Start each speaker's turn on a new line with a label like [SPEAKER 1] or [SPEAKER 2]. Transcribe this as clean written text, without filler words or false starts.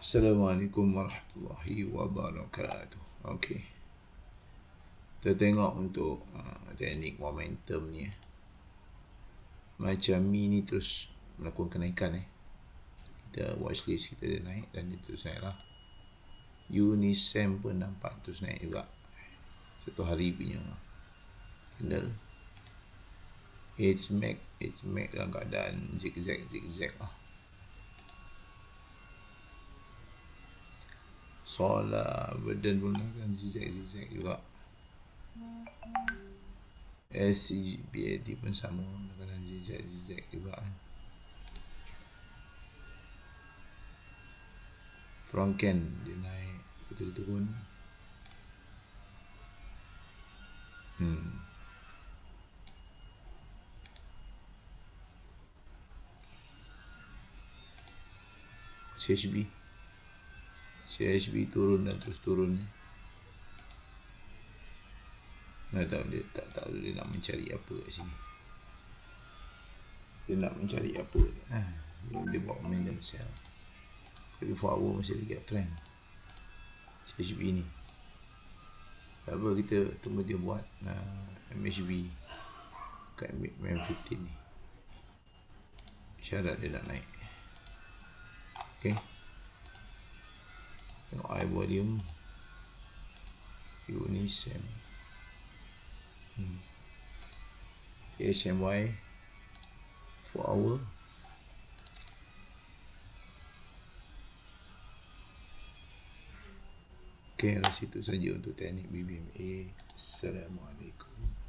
[SPEAKER 1] Assalamualaikum warahmatullahi wabarakatuh. Okey. Kita tengok untuk teknik momentum ni. Macam Mi ni terus melakukan kenaikan. Kita watchlist kita dia naik dan dia terus naik lah. Unisem pun nampak terus naik juga. Satu hari punya candle. HMAC dalam keadaan zigzag lah. Solar Verdant pun akan zigzag juga. SCBAT pun sama, kadang zigzag juga. Franken dia naik, betul turun. CHB turun dan terus turun ni. Tak tahu dia nak mencari apa kat sini. Dia nak mencari apa. Dia buat momentum sell. Tapi 4 hour masih lagi uptrend. CHB ni. Apa kita tunggu dia buat MHB kat M15 ni. Syarat dia nak naik. Okay. Tengok high volume Unisem HMY 4 hour. Okay, rasa itu saja untuk teknik BBMA. Assalamualaikum.